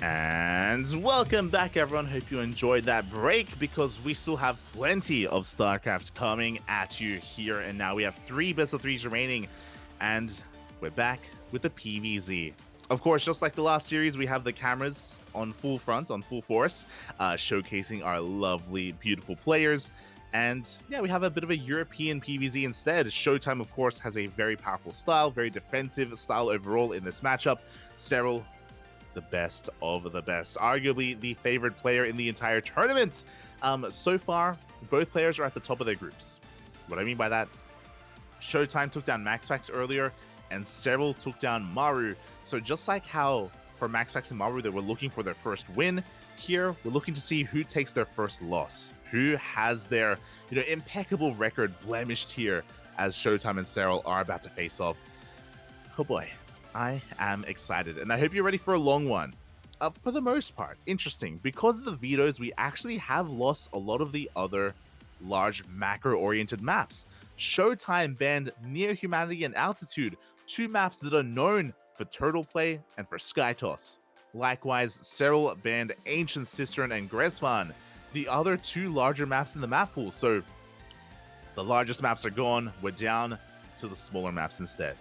And welcome back, everyone. Hope you enjoyed that break because we still have plenty of StarCraft coming at you here and now. We have 3 best of 3s remaining, and we're back with the PvZ. Of course, just like the last series, we have the cameras on full front, on full force, showcasing our lovely, beautiful players. And yeah, we have a bit of a European PvZ instead. ShoWTimE, of course, has a very powerful style, very defensive style overall in this matchup. Serral, the best of the best, arguably the favorite player in the entire tournament. So far, both players are at the top of their groups. What I mean by that, ShoWTimE took down MaxPax earlier, and Serral took down Maru. So just like how for MaxPax and Maru, they were looking for their first win, here we're looking to see who takes their first loss, who has their impeccable record blemished here, as ShoWTimE and Serral are about to face off. Oh boy. I am excited, and I hope you're ready for a long one. For the most part, interesting. Because of the vetoes, we actually have lost a lot of the other large macro-oriented maps. ShoWTimE banned Near Humanity and Altitude, 2 maps that are known for turtle play and for sky toss. Likewise, Serral banned Ancient Cistern and Gresvan, the other 2 larger maps in the map pool. So the largest maps are gone, we're down to the smaller maps instead.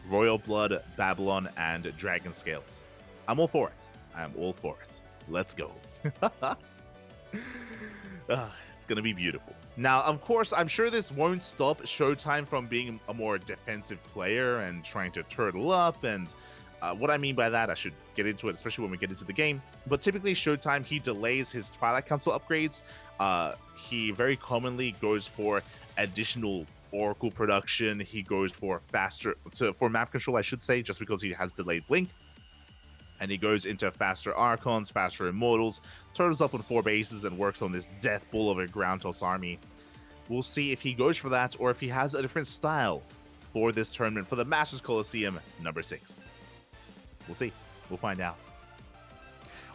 Royal Blood, Babylon, and Dragon Scales. I'm all for it. I'm all for it. Let's go. It's going to be beautiful. Now, of course, I'm sure this won't stop ShoWTimE from being a more defensive player and trying to turtle up. And what I mean by that, I should get into it, especially when we get into the game. But typically, ShoWTimE, he delays his Twilight Council upgrades. He very commonly goes for additional Oracle production. He goes for for map control, I should say, just because he has delayed blink. And he goes into faster Archons, faster Immortals, turtles up on 4 bases, and works on this death bull of a ground toss army. We'll see if he goes for that or if he has a different style for this tournament, for the Masters Coliseum number 6. We'll see. We'll find out.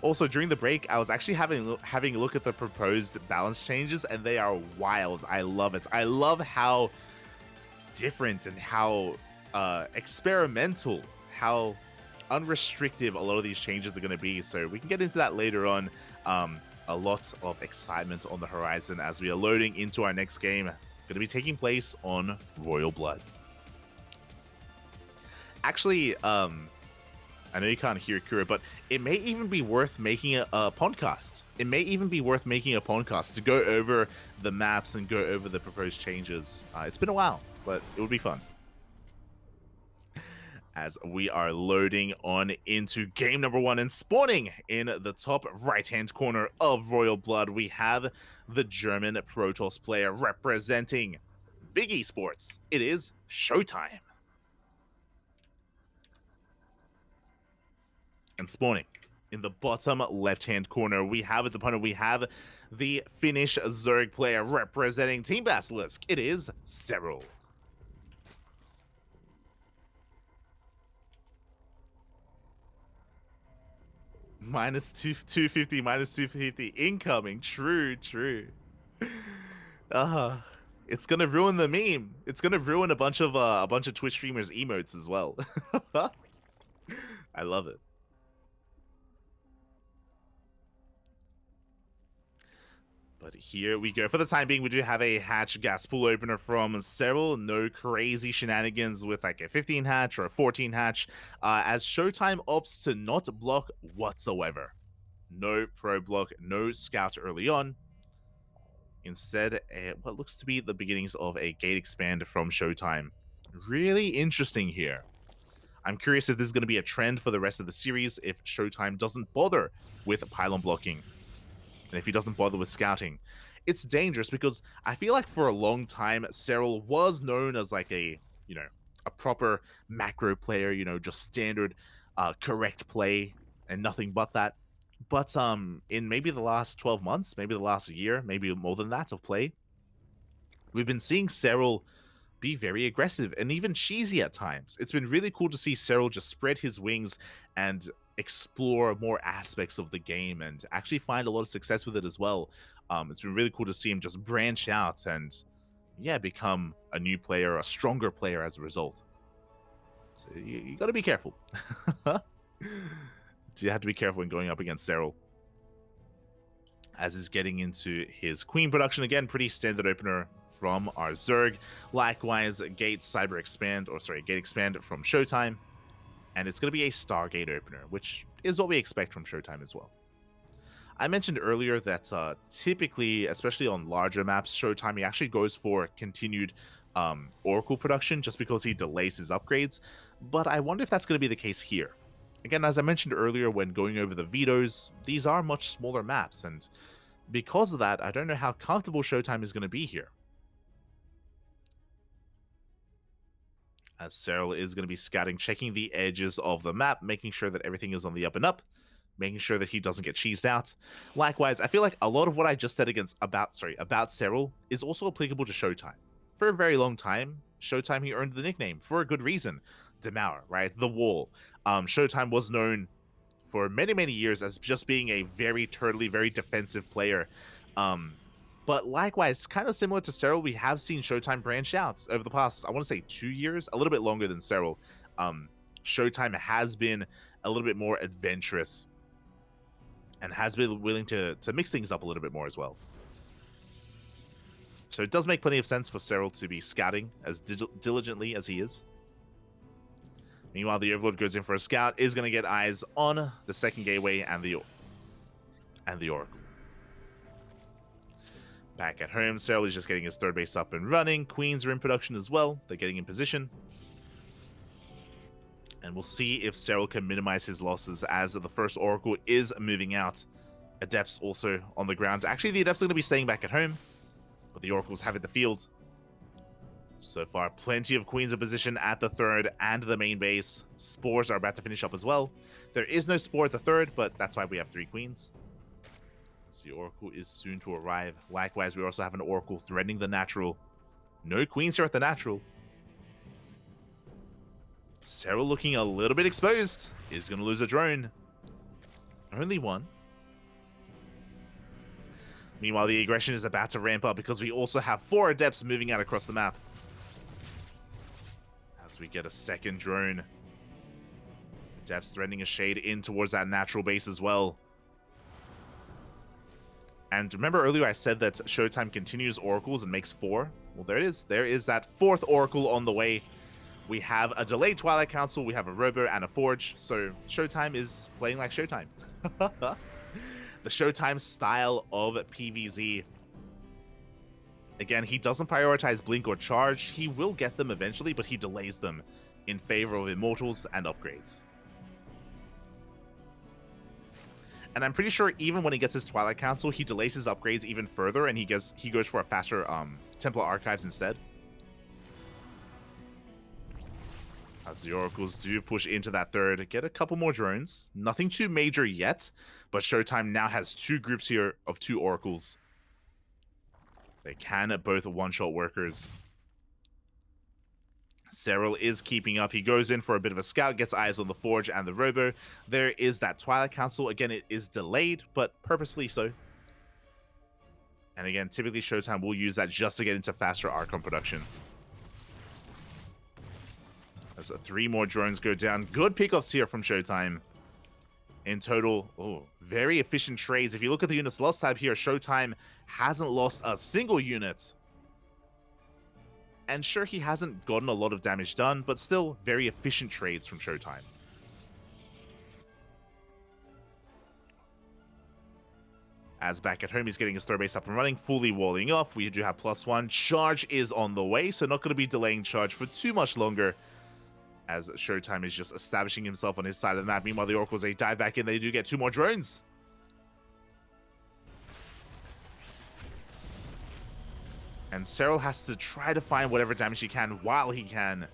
Also, during the break, I was actually having a look at the proposed balance changes, and they are wild. I love it. I love how different and how experimental, how unrestrictive a lot of these changes are going to be. So we can get into that later on. A lot of excitement on the horizon as we are loading into our next game. Going to be taking place on Royal Blood. Actually, I know you can't hear Kura, but it may even be worth making a podcast. It may even be worth making a podcast to go over the maps and go over the proposed changes. It's been a while, but it would be fun. As we are loading on into game number 1 and spawning in the top right-hand corner of Royal Blood, we have the German Protoss player representing Big Esports. It is ShoWTimE. And spawning in the bottom left-hand corner, we have his opponent. We have the Finnish Zerg player representing Team Basilisk. It is Serral. Minus 250, minus 250 incoming. True. It's gonna ruin the meme. It's gonna ruin a bunch of Twitch streamers' emotes as well. I love it. But here we go. For the time being, we do have a hatch gas pool opener from Serral. No crazy shenanigans with like a 15 hatch or a 14 hatch, as ShoWTimE opts to not block whatsoever. No pro block, no scout early on. Instead, what looks to be the beginnings of a gate expand from ShoWTimE. Really interesting here. I'm curious if this is going to be a trend for the rest of the series, if ShoWTimE doesn't bother with pylon blocking. And if he doesn't bother with scouting. It's dangerous because I feel like for a long time, Serral was known as like a proper macro player, just standard correct play and nothing but that. But in maybe the last 12 months, maybe the last year, maybe more than that of play, we've been seeing Serral be very aggressive and even cheesy at times. It's been really cool to see Serral just spread his wings and explore more aspects of the game and actually find a lot of success with it as well. It's been really cool to see him just branch out and become a new player, a stronger player as a result. So you got to be careful. you have to be careful when going up against Serral. As he's getting into his Queen production again, pretty standard opener from our Zerg. Likewise, Gate Cyber Expand, or sorry, Gate Expand from ShoWTimE. And it's going to be a Stargate opener, which is what we expect from ShoWTimE as well. I mentioned earlier that typically, especially on larger maps, ShoWTimE he actually goes for continued Oracle production just because he delays his upgrades. But I wonder if that's going to be the case here. Again, as I mentioned earlier when going over the vetoes, these are much smaller maps, and because of that, I don't know how comfortable ShoWTimE is going to be here. As Serral is going to be scouting, checking the edges of the map, making sure that everything is on the up and up, making sure that he doesn't get cheesed out. Likewise, I feel like a lot of what I just said about Serral is also applicable to ShoWTimE. For a very long time, ShoWTimE he earned the nickname for a good reason. Demour, right? The Wall. ShoWTimE was known for many, many years as just being a very turtly, very defensive player. But likewise, kind of similar to Serral, we have seen ShoWTimE branch out over the past, I want to say 2 years, a little bit longer than Serral. ShoWTimE has been a little bit more adventurous and has been willing to mix things up a little bit more as well. So it does make plenty of sense for Serral to be scouting as diligently as he is. Meanwhile, the Overlord goes in for a scout, is going to get eyes on the second gateway and the Oracle. Back at home, Serral is just getting his third base up and running. Queens are in production as well. They're getting in position. And we'll see if Serral can minimize his losses as the first Oracle is moving out. Adepts also on the ground. Actually, the Adepts are going to be staying back at home, but the Oracles have it the field. So far, plenty of Queens in position at the third and the main base. Spores are about to finish up as well. There is no Spore at the third, but that's why we have 3 Queens. So the Oracle is soon to arrive. Likewise, we also have an Oracle threatening the natural. No Queens here at the natural. Serral looking a little bit exposed. Is going to lose a drone. Only one. Meanwhile, the aggression is about to ramp up because we also have 4 Adepts moving out across the map. As we get a second drone. Adepts threatening a shade in towards that natural base as well. And remember earlier I said that ShoWTimE continues Oracles and makes 4? Well, there it is. There is that 4th Oracle on the way. We have a delayed Twilight Council, we have a Robo and a Forge, so ShoWTimE is playing like ShoWTimE. The ShoWTimE style of PvZ. Again, he doesn't prioritize Blink or Charge. He will get them eventually, but he delays them in favor of Immortals and upgrades. And I'm pretty sure even when he gets his Twilight Council, he delays his upgrades even further, and he goes for a faster Templar Archives instead. As the Oracles do push into that third, get a couple more drones. Nothing too major yet, but ShoWTimE now has 2 groups here of 2 Oracles. They can both one-shot workers. Serral is keeping up. He goes in for a bit of a scout, gets eyes on the Forge and the Robo. There is that Twilight Council. Again, it is delayed, but purposefully so. And again, typically ShoWTimE will use that just to get into faster Archon production. As 3 more drones go down. Good pickoffs here from ShoWTimE. In total, very efficient trades. If you look at the units lost tab here, ShoWTimE hasn't lost a single unit. And sure, he hasn't gotten a lot of damage done, but still very efficient trades from ShoWTimE. As back at home, he's getting his third base up and running, fully walling off. We do have +1. Charge is on the way, so not going to be delaying Charge for too much longer, as ShoWTimE is just establishing himself on his side of the map. Meanwhile, the Oracles, they dive back in. They do get 2 more drones. And Serral has to try to find whatever damage he can while he can.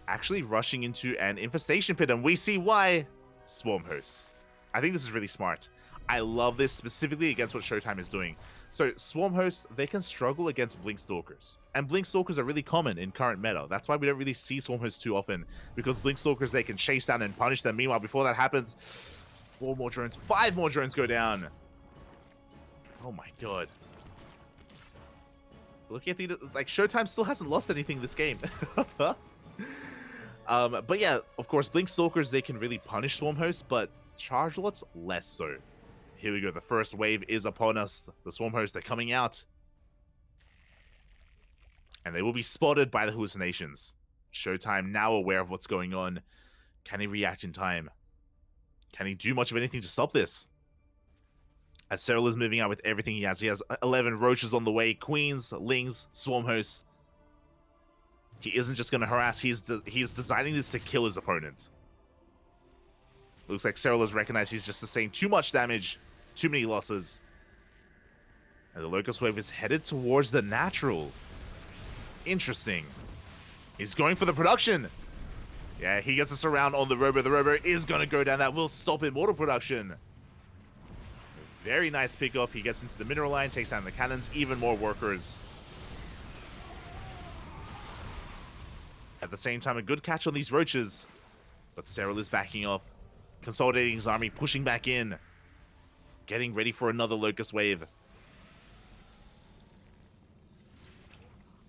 Actually rushing into an infestation pit, and we see why. Swarm hosts. I think this is really smart. I love this specifically against what ShoWTimE is doing. So Swarm hosts, they can struggle against Blink Stalkers. And Blink Stalkers are really common in current meta. That's why we don't really see Swarm hosts too often. Because Blink Stalkers, they can chase down and punish them. Meanwhile, before that happens, 4 more drones, 5 more drones go down. Oh my god. Looking at the, like, ShoWTimE still hasn't lost anything this game. But yeah, of course, Blink Stalkers, they can really punish Swarm hosts, but Charge lots, less so. Here we go. The first wave is upon us. The Swarm Hosts are coming out. And they will be spotted by the hallucinations. ShoWTimE now aware of what's going on. Can he react in time? Can he do much of anything to stop this? As Serral is moving out with everything he has 11 roaches on the way, queens, lings, swarm hosts. He isn't just going to harass, he's designing this to kill his opponent. Looks like Serral has recognized he's just sustained too much damage, too many losses. And the Locust Wave is headed towards the natural. Interesting. He's going for the production. Yeah, he gets us around on the Robo. The Robo is going to go down. That will stop Immortal production. Very nice pickoff. He gets into the mineral line, takes down the cannons, even more workers. At the same time, a good catch on these roaches. But Serral is backing off, consolidating his army, pushing back in, getting ready for another Locust Wave.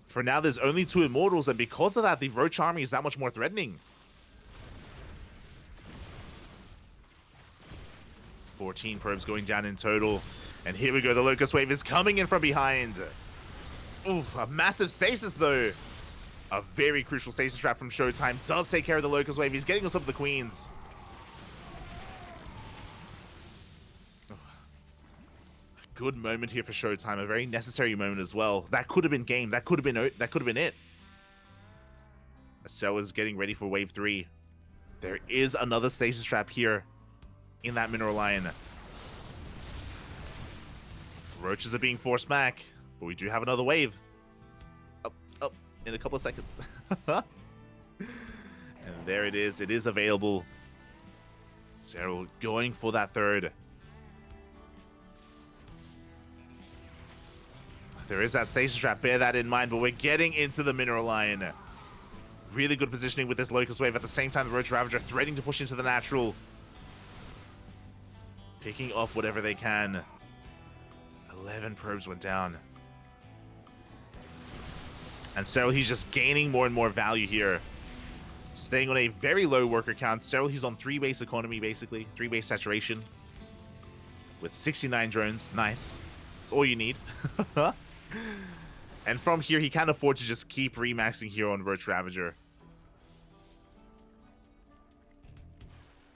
For now, there's only 2 Immortals, and because of that, the Roach army is that much more threatening. 14 probes going down in total. And here we go, the Locust Wave is coming in from behind. Oof, a massive stasis though. A very crucial stasis trap from ShoWTimE does take care of the Locust Wave. He's getting on top of the queens. Good moment here for ShoWTimE, a very necessary moment as well. That could have been game. That could have been it. Serral is getting ready for wave 3. There is another stasis trap here in that mineral line. Roaches are being forced back, but we do have another wave. Up in a couple of seconds. And there it is. It is available. Serral going for that third. There is that stasis trap, bear that in mind, but we're getting into the mineral line. Really good positioning with this Locust Wave. At the same time, the Roach Ravager threatening to push into the natural. Picking off whatever they can. 11 probes went down. And Serral, he's just gaining more and more value here. Staying on a very low worker count. Serral, he's on 3 base economy, basically. 3 base saturation. With 69 drones. Nice. That's all you need. And from here, he can't afford to just keep remaxing here on Roach Ravager.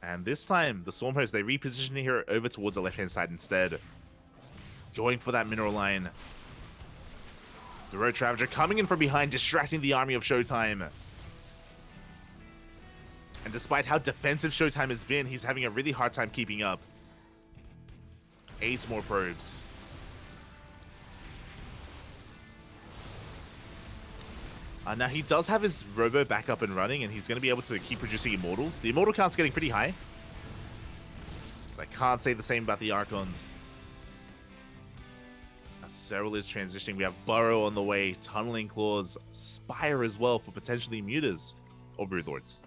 And this time, the Swarm Hosts, they reposition here over towards the left-hand side instead. Going for that mineral line. The Roach Ravager coming in from behind, distracting the army of ShoWTimE. And despite how defensive ShoWTimE has been, he's having a really hard time keeping up. 8 more probes. Now, he does have his Robo back up and running, and he's going to be able to keep producing Immortals. The Immortal count's getting pretty high. But I can't say the same about the Archons. As Serral is transitioning, we have Burrow on the way, Tunneling Claws, Spire as well for potentially Mutas or Broodlords.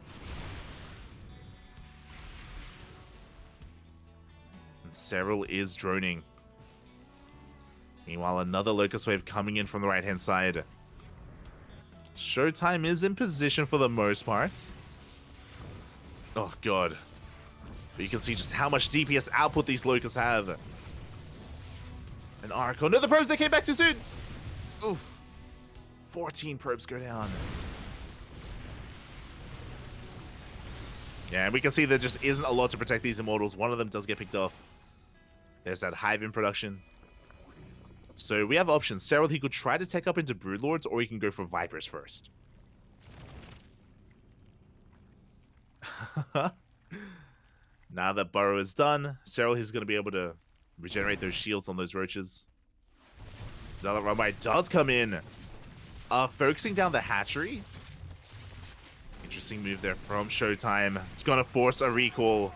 And Serral is droning. Meanwhile, another Locust Wave coming in from the right-hand side. ShoWTimE is in position for the most part. Oh, God. But you can see just how much DPS output these Locusts have. An Archon. No, the probes, they came back too soon. Oof. 14 probes go down. Yeah, and we can see there just isn't a lot to protect these Immortals. One of them does get picked off. There's that Hive in production. So we have options. Serral, he could try to tech up into Broodlords, or he can go for Vipers first. Now that Burrow is done, Serral, he's going to be able to regenerate those shields on those roaches. Zealot Rabbi does come in. Focusing down the hatchery. Interesting move there from ShoWTimE. It's going to force a recall.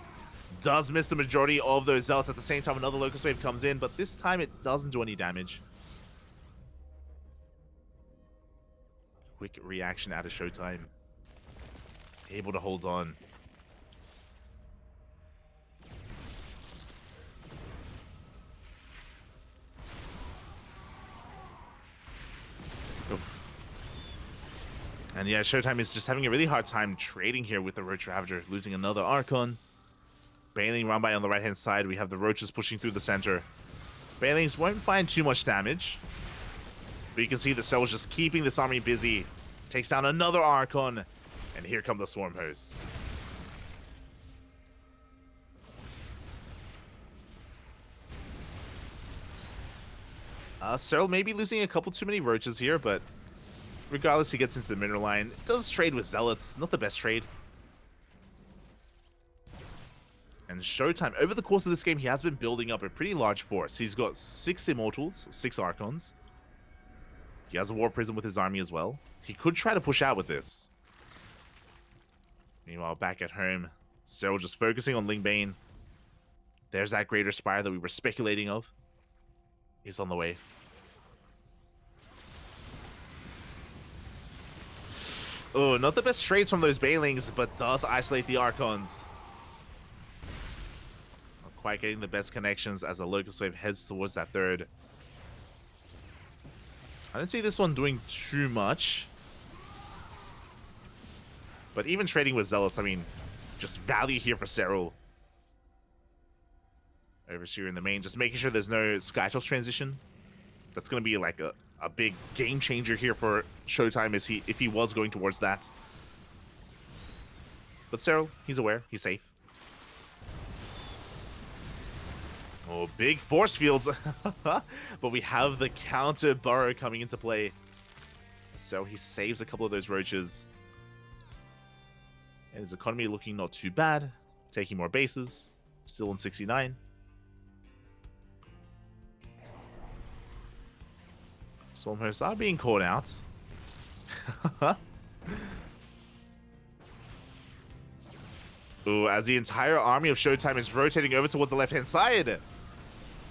Does miss the majority of those Zealots. At the same time, another Locust Wave comes in, but this time it doesn't do any damage. Quick reaction out of ShoWTimE. Able to hold on. Oof. And yeah, ShoWTimE is just having a really hard time trading here with the Roach Ravager, losing another Archon. Baneling run by on the right-hand side. We have the roaches pushing through the center. Banelings won't find too much damage. But you can see the Serral's just keeping this army busy. Takes down another Archon. And here come the Swarm Hosts. Serral may be losing a couple too many roaches here, but regardless, he gets into the mineral line. Does trade with Zealots. Not the best trade. And ShoWTimE, over the course of this game, he has been building up a pretty large force. He's got 6 Immortals, 6 Archons. He has a War Prism with his army as well. He could try to push out with this. Meanwhile, back at home, Serral just focusing on Lingbane. There's that Greater Spire that we were speculating of. He's on the way. Oh, not the best trades from those Banelings, but does isolate the Archons. Not quite getting the best connections as the Locust Wave heads towards that third. I don't see this one doing too much. But even trading with Zealots, I mean, just value here for Serral. Overseer in the main, just making sure there's no Skytoss transition. That's going to be like a big game changer here for ShoWTimE if he was going towards that. But Serral, he's aware, he's safe. Oh, big force fields. But we have the counter burrow coming into play. So he saves a couple of those roaches. And his economy looking not too bad. Taking more bases. Still on 69. Stormhosts are being caught out. Ooh, as the entire army of ShoWTimE is rotating over towards the left-hand side.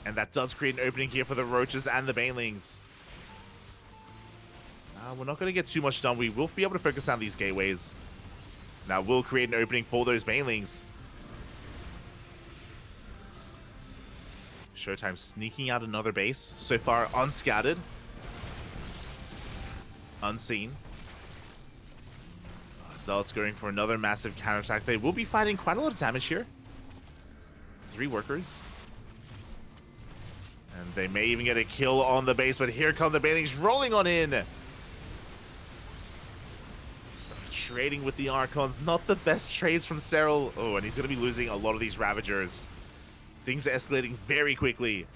And that does create an opening here for the roaches and the banelings. We're not going to get too much done. We will be able to focus on these gateways. That will create an opening for those banelings. ShoWTimE sneaking out another base. So far, unscattered. Unseen. Zealots going for another massive counterattack. They will be fighting quite a lot of damage here. 3 workers. And they may even get a kill on the base, but here come the banelings rolling on in. Trading with the Archons. Not the best trades from Serral. Oh, and he's going to be losing a lot of these Ravagers. Things are escalating very quickly.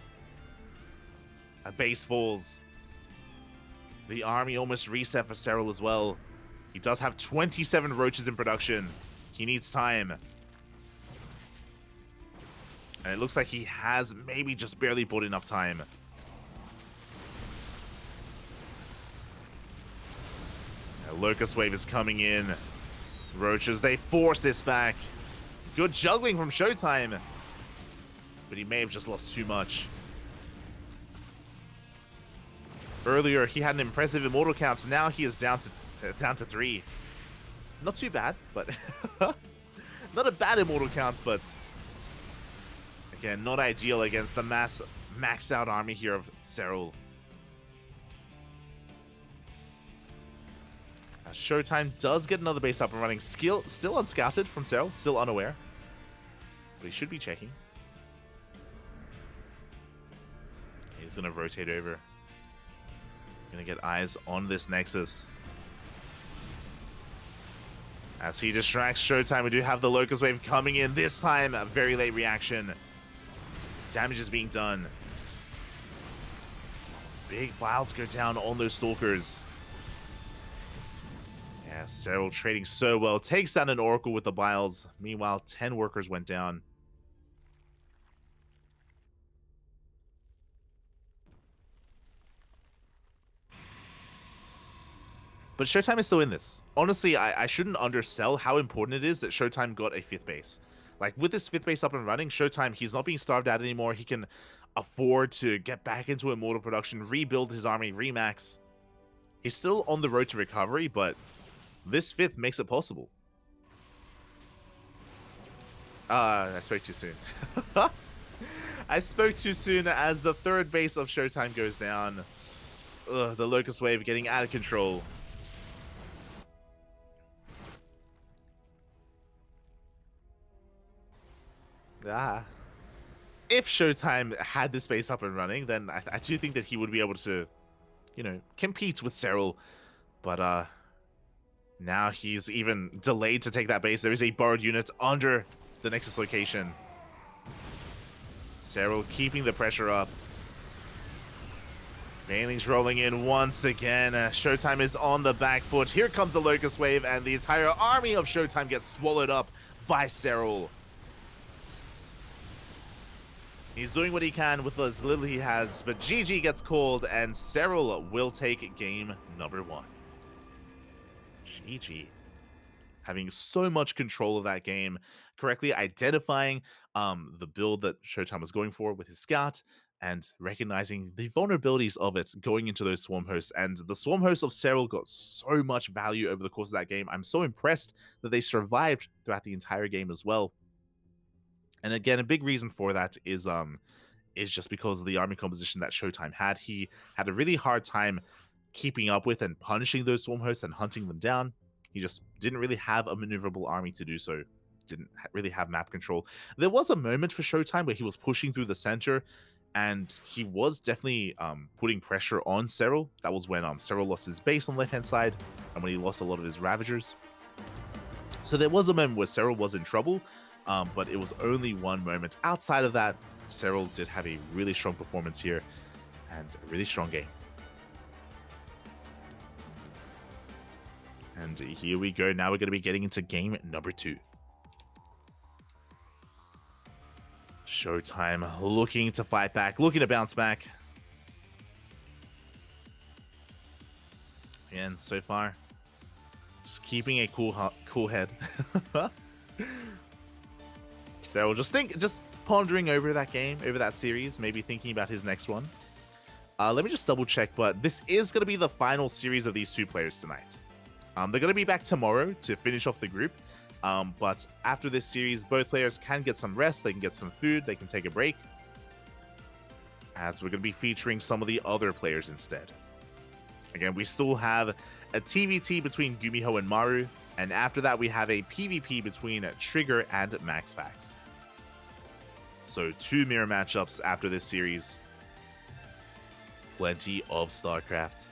A base falls. The army almost reset for Serral as well. He does have 27 roaches in production. He needs time. And it looks like he has maybe just barely bought enough time. Locust Wave is coming in. Roaches, they force this back. Good juggling from ShoWTimE. But he may have just lost too much. Earlier, he had an impressive immortal count. Now he is down to 3. Not too bad, but not a bad immortal count, but again, not ideal against the maxed out army here of Serral. ShoWTimE does get another base up and running. Still unscouted from Serral, still unaware. But he should be checking. He's going to rotate over. Going to get eyes on this Nexus. As he distracts ShoWTimE, we do have the Locust Wave coming in. This time, a very late reaction. Damage is being done. Big biles go down on those Stalkers. Yeah, Serral trading so well. Takes down an Oracle with the biles. Meanwhile, 10 workers went down. But ShoWTimE is still in this. Honestly, I shouldn't undersell how important it is that ShoWTimE got a 5th base. Like, with this 5th base up and running, ShoWTimE, he's not being starved out anymore. He can afford to get back into Immortal production, rebuild his army, remax. He's still on the road to recovery, but this 5th makes it possible. I spoke too soon. I spoke too soon as the 3rd base of ShoWTimE goes down. Ugh, the Locust Wave getting out of control. Ah. If ShoWTimE had this base up and running, then I do think that he would be able to, compete with Serral. But now he's even delayed to take that base. There is a borrowed unit under the Nexus location. Serral keeping the pressure up. Baneling's rolling in once again. ShoWTimE is on the back foot. Here comes the Locust Wave, and the entire army of ShoWTimE gets swallowed up by Serral. He's doing what he can with as little he has, but GG gets called, and Serral will take game number 1. GG. Having so much control of that game, correctly identifying the build that ShoWTimE was going for with his scout, and recognizing the vulnerabilities of it going into those swarm hosts. And the swarm hosts of Serral got so much value over the course of that game. I'm so impressed that they survived throughout the entire game as well. And again, a big reason for that is just because of the army composition that ShoWTimE had. He had a really hard time keeping up with and punishing those swarm hosts and hunting them down. He just didn't really have a maneuverable army to do so. Didn't really have map control. There was a moment for ShoWTimE where he was pushing through the center, and he was definitely putting pressure on Serral. That was when Serral lost his base on the left-hand side, and when he lost a lot of his Ravagers. So there was a moment where Serral was in trouble, but it was only one moment. Outside of that, Serral did have a really strong performance here, and a really strong game. And here we go. Now we're going to be getting into game number 2. ShoWTimE looking to fight back, looking to bounce back. And so far, just keeping a cool head. So just pondering over that game, over that series, maybe thinking about his next one. Let me just double check, but this is going to be the final series of these two players tonight. They're going to be back tomorrow to finish off the group. But after this series, both players can get some rest, they can get some food, they can take a break. As we're going to be featuring some of the other players instead. Again, we still have a TVT between Gumiho and Maru. And after that, we have a PvP between Trigger and MaxFax. So 2 mirror matchups after this series. Plenty of StarCraft.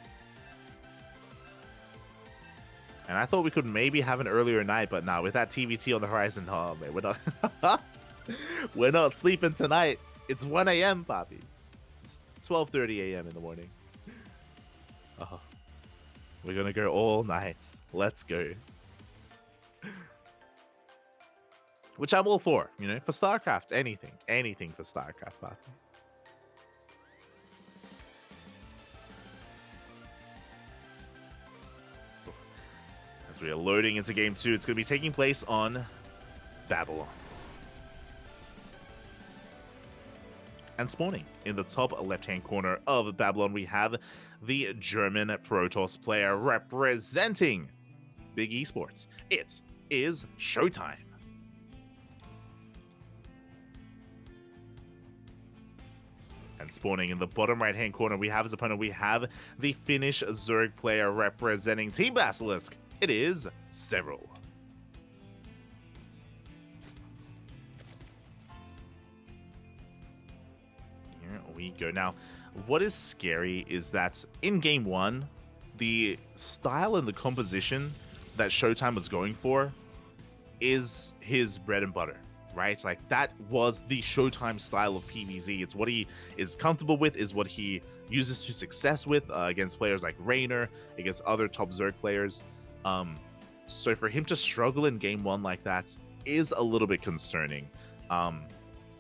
And I thought we could maybe have an earlier night, but nah, with that TVT on the horizon, oh man, we're not sleeping tonight. It's 1 a.m., Poppy. It's 12:30 a.m. in the morning. Oh, we're gonna go all night. Let's go. Which I'm all for, for StarCraft, anything for StarCraft, Poppy. As we are loading into game 2, it's going to be taking place on Babylon. And spawning in the top left-hand corner of Babylon, we have the German Protoss player representing Big Esports. It is ShoWTimE. And spawning in the bottom right-hand corner, we have his opponent. We have the Finnish Zerg player representing Team Basilisk. It is Serral. Here we go. Now, what is scary is that in game 1, the style and the composition that ShoWTimE was going for is his bread and butter, right? Like, that was the ShoWTimE style of PvZ. It's what he is comfortable with, is what he uses to success with against players like Raynor, against other top Zerg players. So for him to struggle in game 1 like that is a little bit concerning,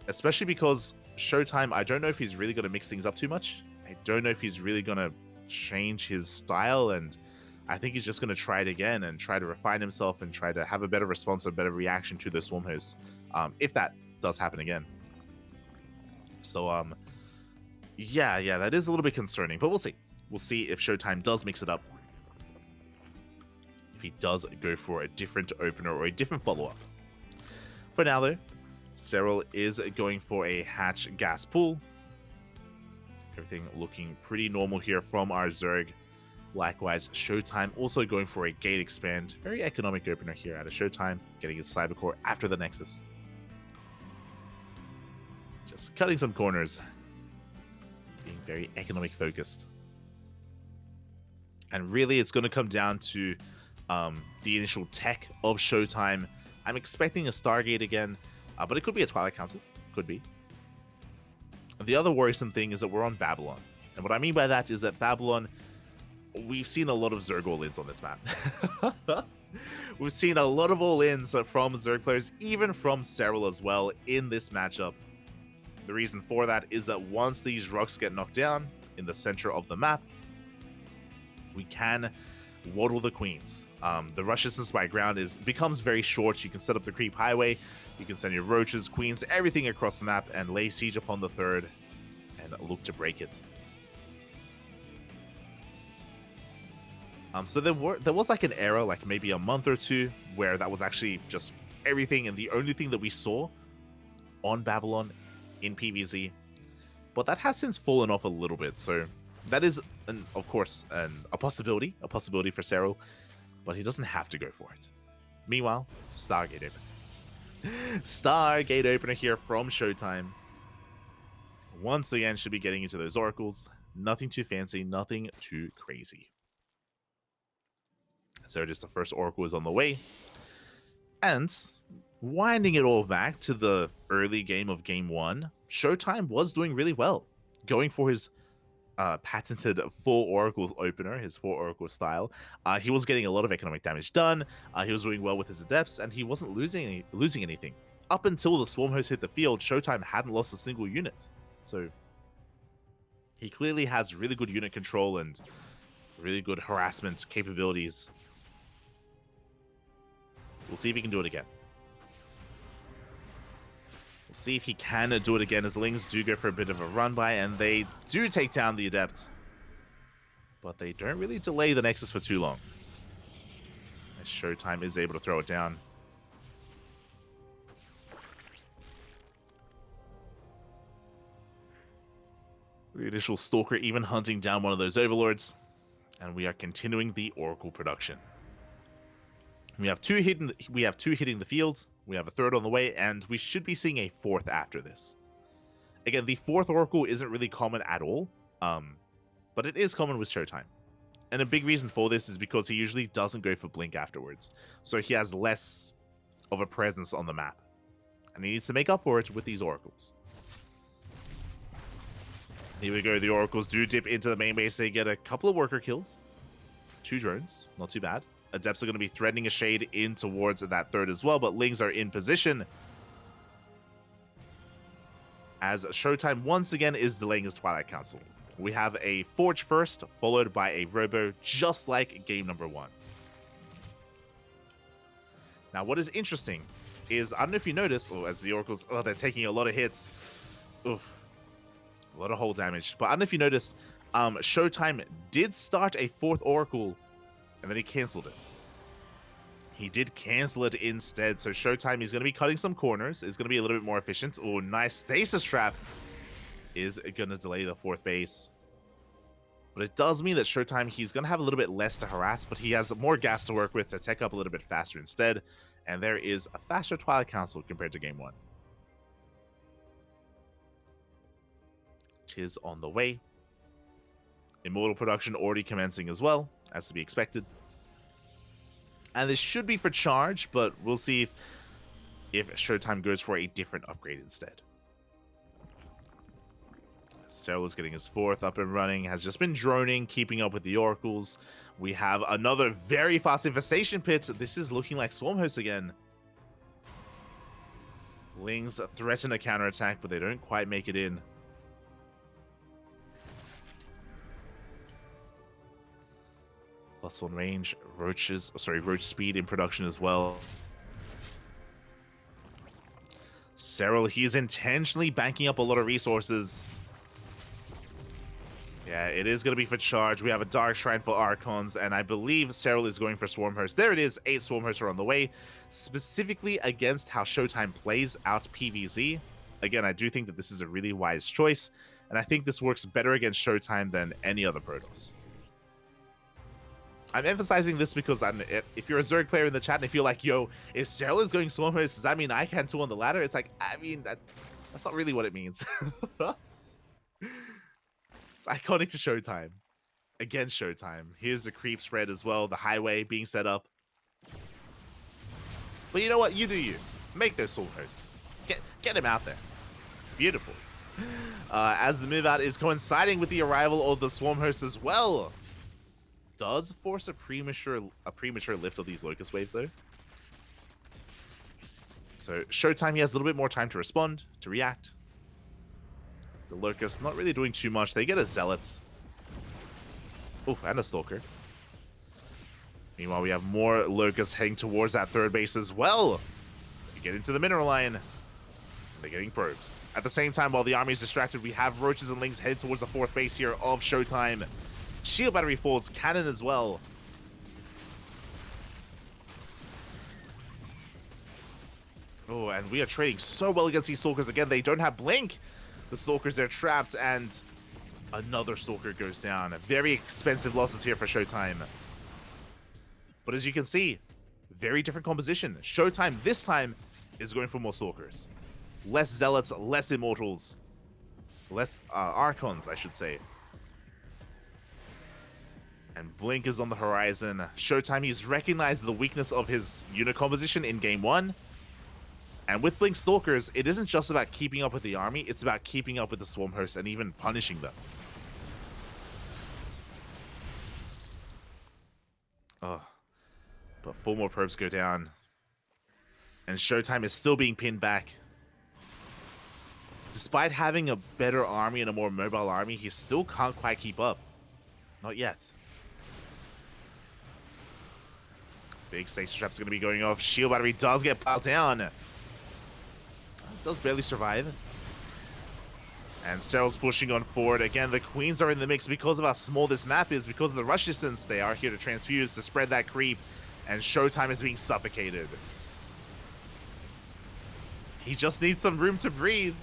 especially because ShoWTimE, I don't know if he's really going to mix things up too much. I don't know if he's really going to change his style, and I think he's just going to try it again and try to refine himself and try to have a better response, a better reaction to the swarm hosts, if that does happen again. So yeah, that is a little bit concerning, but we'll see if ShoWTimE does mix it up. He does go for a different opener or a different follow-up. For now, though, Serral is going for a hatch gas pool. Everything looking pretty normal here from our Zerg. Likewise, ShoWTimE also going for a gate expand. Very economic opener here out of ShoWTimE, getting his Cybercore after the Nexus. Just cutting some corners. Being very economic focused. And really, it's going to come down to the initial tech of ShoWTimE. I'm expecting a Stargate again, but it could be a Twilight Council. Could be. The other worrisome thing is that we're on Babylon. And what I mean by that is that Babylon, we've seen a lot of Zerg all-ins on this map. We've seen a lot of all-ins from Zerg players, even from Serral as well, in this matchup. The reason for that is that once these rocks get knocked down in the center of the map, we can waddle the queens. The rush distance by ground becomes very short. You can set up the creep highway, you can send your roaches, queens, everything across the map, and lay siege upon the third and look to break it. So there was like an era, like maybe a month or two, where that was actually just everything and the only thing that we saw on Babylon in PvZ. But that has since fallen off a little bit, so that is, of course, a possibility for Serral, but he doesn't have to go for it. Meanwhile, Stargate Opener. Stargate Opener here from ShoWTimE. Once again, should be getting into those oracles. Nothing too fancy, nothing too crazy. So just the first oracle is on the way. And winding it all back to the early game of Game 1, ShoWTimE was doing really well, going for his patented 4 oracles opener, his 4 oracle style. He was getting a lot of economic damage done. He was doing well with his adepts, and he wasn't losing anything. Up until the swarm host hit the field, ShoWTimE hadn't lost a single unit. So he clearly has really good unit control and really good harassment capabilities. We'll see if he can do it again. We'll see if he can do it again, as Lings do go for a bit of a run by, and they do take down the Adept. But they don't really delay the Nexus for too long, as ShoWTimE is able to throw it down. The initial Stalker even hunting down one of those Overlords, and we are continuing the Oracle production. We have two hitting the field. We have a third on the way, and we should be seeing a fourth after this. Again, the 4th Oracle isn't really common at all, but it is common with ShoWTimE. And a big reason for this is because he usually doesn't go for Blink afterwards, so he has less of a presence on the map. And he needs to make up for it with these Oracles. Here we go, the Oracles do dip into the main base. They get a couple of worker kills. 2 drones, not too bad. Adepts are going to be threading a shade in towards that third as well, but Lings are in position. As ShoWTimE once again is delaying his Twilight Council. We have a Forge first, followed by a Robo, just like game number 1. Now, what is interesting is, I don't know if you noticed, as the Oracles, they're taking a lot of hits. Oof. A lot of hull damage. But I don't know if you noticed, ShoWTimE did start a 4th Oracle, and then he cancelled it. He did cancel it instead. So ShoWTimE is going to be cutting some corners. It's going to be a little bit more efficient. Oh, nice Stasis Trap is going to delay the 4th base. But it does mean that ShoWTimE, he's going to have a little bit less to harass, but he has more gas to work with to tech up a little bit faster instead. And there is a faster Twilight Council compared to game 1. Tis on the way. Immortal production already commencing as well, as to be expected. And this should be for charge, but we'll see if ShoWTimE goes for a different upgrade instead. Serral is getting his 4th up and running, has just been droning, keeping up with the Oracles. We have another very fast Infestation Pit. This is looking like Swarm Host again. Lings threaten a counterattack, but they don't quite make it in. +1 range, roach speed in production as well. Serral, he's intentionally banking up a lot of resources. Yeah, it is going to be for charge. We have a Dark Shrine for Archons, and I believe Serral is going for Swarm Host. There it is, 8 Swarm Hosts are on the way, specifically against how ShoWTimE plays out PvZ. Again, I do think that this is a really wise choice, and I think this works better against ShoWTimE than any other Protoss. I'm emphasizing this because if you're a Zerg player in the chat and if you're like, yo, if Serral is going Swarm Host, does that mean I can too on the ladder? It's like, I mean, That's not really what it means. It's iconic to ShoWTimE. Again, ShoWTimE. Here's the creep spread as well. The highway being set up. But you know what? You do you. Make those Swarm Hosts. Get him out there. It's beautiful. As the move out is coinciding with the arrival of the Swarm Host as well. Does force a premature lift of these Locust Waves though. So ShoWTimE, he has a little bit more time to respond, to react. The Locust not really doing too much. They get a Zealot. Oh, and a Stalker. Meanwhile, we have more Locusts heading towards that third base as well. You get into the mineral line. They're getting probes. At the same time, while the army is distracted, we have Roaches and Lings headed towards the fourth base here of ShoWTimE. Shield battery falls, cannon as well. Oh, and we are trading so well against these Stalkers. Again, they don't have Blink. The Stalkers, they're trapped, and another Stalker goes down. Very expensive losses here for ShoWTimE. But as you can see, very different composition. ShoWTimE this time is going for more Stalkers. Less Zealots, less Immortals. Less Archons, I should say. And Blink is on the horizon. ShoWTimE, he's recognized the weakness of his unit composition in Game 1. And with Blink Stalkers, it isn't just about keeping up with the army, it's about keeping up with the Swarm Hosts and even punishing them. Oh. But 4 more probes go down. And ShoWTimE is still being pinned back. Despite having a better army and a more mobile army, he still can't quite keep up. Not yet. Big station trap's going to be going off. Shield battery does get piled down. Does barely survive. And Serral's pushing on forward. Again, the Queens are in the mix because of how small this map is, because of the rush distance. They are here to transfuse, to spread that creep. And ShoWTimE is being suffocated. He just needs some room to breathe.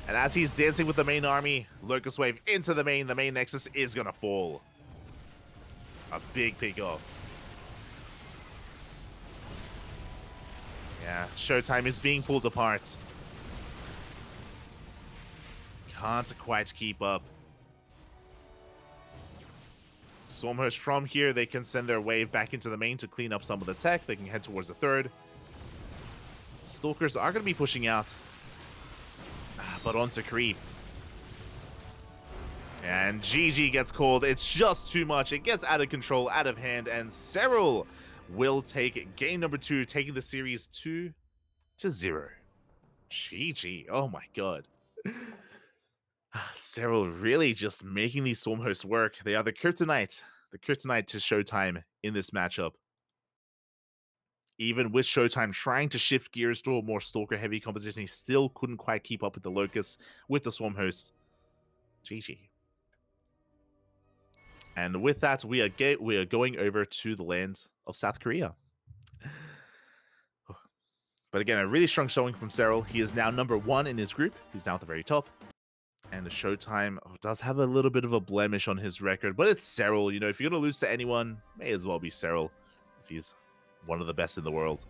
And as he's dancing with the main army, Locust Wave into the main Nexus is going to fall. A big pick off. Yeah, ShoWTimE is being pulled apart. Can't quite keep up. Swarm Host from here, they can send their wave back into the main to clean up some of the tech. They can head towards the third. Stalkers are going to be pushing out. But on to creep. And GG gets called. It's just too much. It gets out of control, out of hand. And Serral will take game number 2, taking the series 2-0. GG. Oh my god. Serral really just making these Swarm Hosts work. They are the kryptonite to ShoWTimE in this matchup. Even with ShoWTimE trying to shift gears to a more Stalker-heavy composition, he still couldn't quite keep up with the Locusts, with the Swarm Hosts. GG. And with that, we are going over to the land of South Korea. But again, a really strong showing from Serral. He is now number 1 in his group. He's down at the very top. And the ShoWTimE does have a little bit of a blemish on his record, but it's Serral. You know, if you're going to lose to anyone, may as well be Serral. He's one of the best in the world.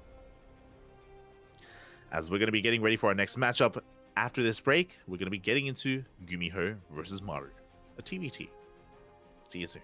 As we're going to be getting ready for our next matchup after this break, we're going to be getting into Gumiho versus Maru, a TBT. See you soon.